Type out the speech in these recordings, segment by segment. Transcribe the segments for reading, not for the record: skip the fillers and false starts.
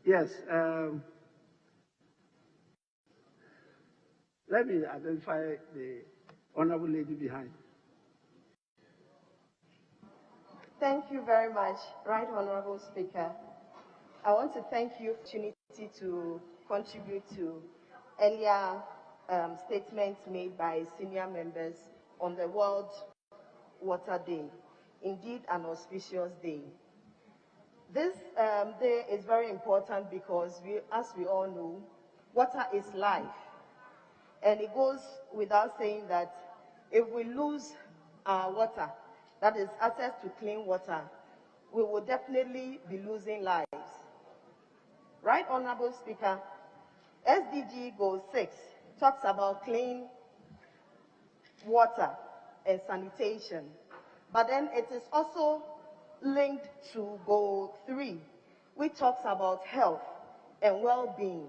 Yes. Let me identify the honorable lady behind. Thank you very much, Right Honorable Speaker. I want to thank you for the opportunity to contribute to earlier statements made by senior members on the World Water Day. Indeed, an auspicious day. This day is very important because, as we all know, water is life. And it goes without saying that if we lose our water, that is access to clean water, we will definitely be losing lives. Right, Honorable Speaker, SDG Goal 6 talks about clean water and sanitation, but then it is also linked to Goal 3, which talks about health and well-being.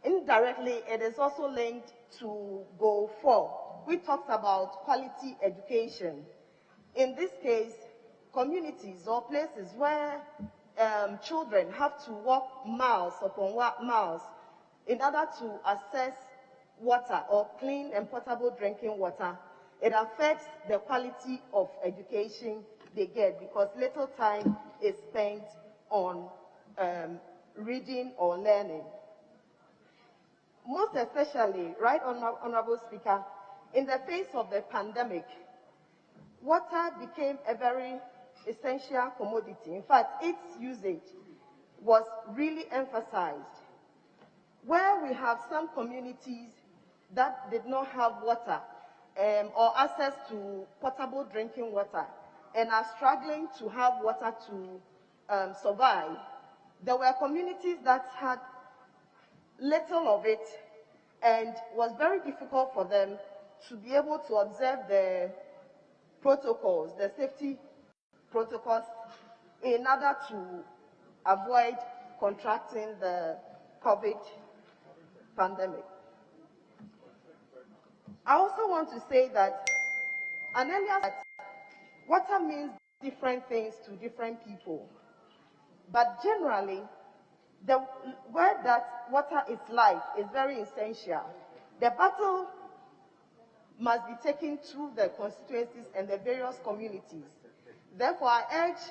Indirectly, it is also linked to Goal 4, which talks about quality education. In this case, communities or places where children have to walk miles upon miles in order to access water or clean and potable drinking water, it affects the quality of education they get because little time is spent on reading or learning. Most especially, right, Honorable Speaker, in the face of the pandemic, water became a very essential commodity. In fact, its usage was really emphasized. Where we have some communities that did not have water or access to potable drinking water and are struggling to have water to survive, there were communities that had little of it and was very difficult for them to be able to observe the protocols, the safety protocols, in order to avoid contracting the COVID pandemic. I also want to say that an earlier that water means different things to different people, but generally, the word that water is life is very essential. The battle must be taken through the constituencies and the various communities. Therefore, I urge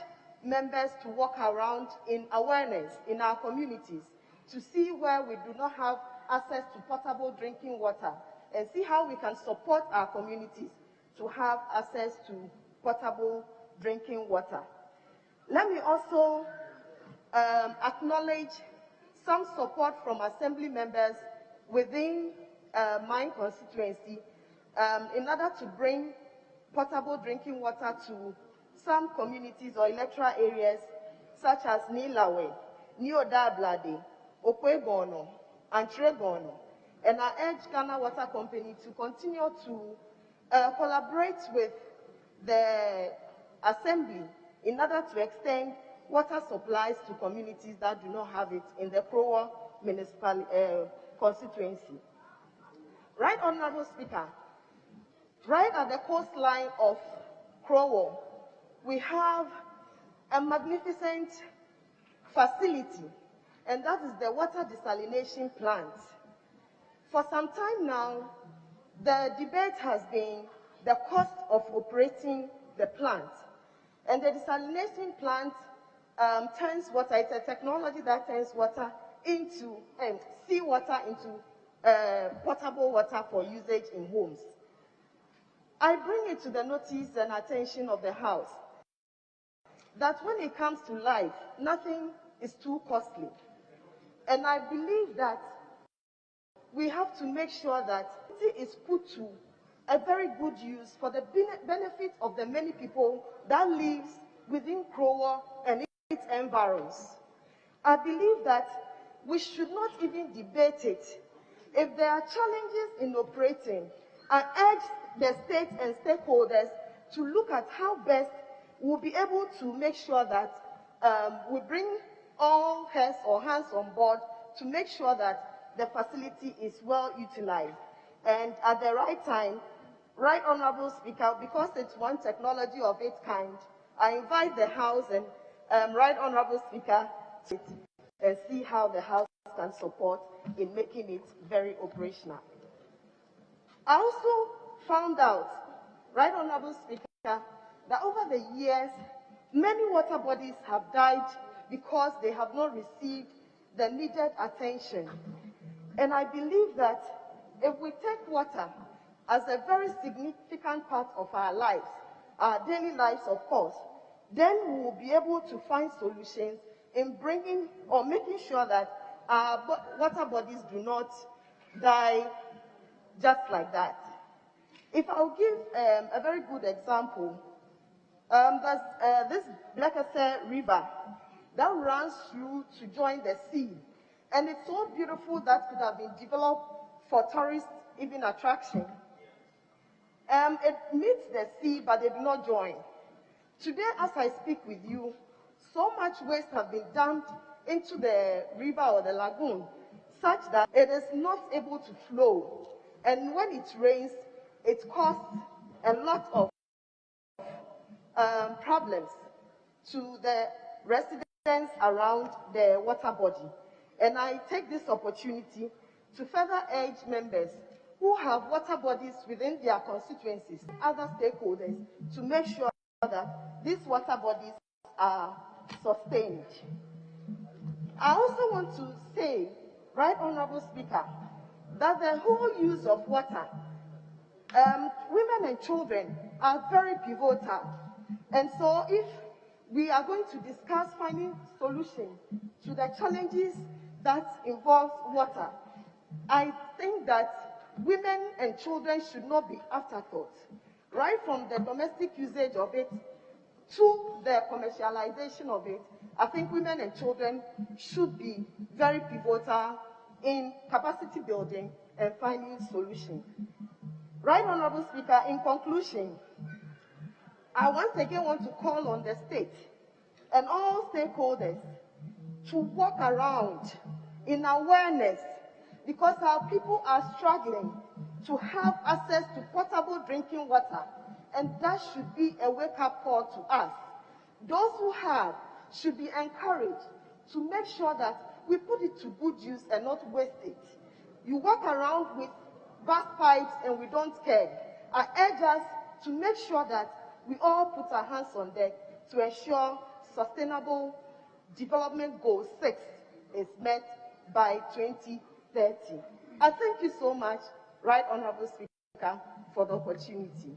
members to walk around in awareness in our communities to see where we do not have access to potable drinking water and see how we can support our communities to have access to potable drinking water. Let me also acknowledge some support from assembly members within my constituency in order to bring potable drinking water to some communities or electoral areas such as Nilawe, Niodablade, Okwegono, and Tregono. And I urge Ghana Water Company to continue to collaborate with the Assembly in order to extend water supplies to communities that do not have it in the Krowa municipal constituency. Right, Honorable Speaker, right at the coastline of Krowa, we have a magnificent facility, and that is the Water Desalination Plant. For some time now, the debate has been the cost of operating the plant. And the desalination plant turns water, it's a technology that turns water into, seawater into potable water for usage in homes. I bring it to the notice and attention of the House that when it comes to life, nothing is too costly. And I believe that we have to make sure that it is put to a very good use for the benefit of the many people that lives within Krowa and its environs. I believe that we should not even debate it. If there are challenges in operating, I urge the state and stakeholders to look at how best we'll be able to make sure that we bring all heads or hands on board to make sure that the facility is well utilized. And at the right time, Right Honorable Speaker, because it's one technology of its kind, I invite the House and Right Honorable Speaker and see how the House can support in making it very operational. I also found out, Right Honorable Speaker, that over the years, many water bodies have died because they have not received the needed attention. And I believe that if we take water as a very significant part of our lives, our daily lives, of course, then we will be able to find solutions in bringing or making sure that our water bodies do not die just like that. If I'll give a very good example, there's this Blekese River that runs through to join the sea. And it's so beautiful that could have been developed for tourist even attraction. It meets the sea, but they do not join. Today, as I speak with you, so much waste has been dumped into the river or the lagoon, such that it is not able to flow. And when it rains, it causes a lot of problems to the residents around the water body. And I take this opportunity to further urge members who have water bodies within their constituencies, other stakeholders, to make sure that these water bodies are sustained. I also want to say, Right Honorable Speaker, that the whole use of water, women and children are very pivotal. And so if we are going to discuss finding solutions to the challenges that involve water, I think that women and children should not be afterthoughts. Right from the domestic usage of it to the commercialization of it, I think women and children should be very pivotal in capacity building and finding solutions. Right Honorable Speaker, in conclusion, I once again want to call on the state and all stakeholders to walk around in awareness, because our people are struggling to have access to potable drinking water, and that should be a wake-up call to us. Those who have should be encouraged to make sure that we put it to good use and not waste it. You walk around with burst pipes and we don't care. I urge us to make sure that we all put our hands on deck to ensure Sustainable Development Goal 6 is met by 2030. I thank you so much, Right Honorable Speaker, for the opportunity.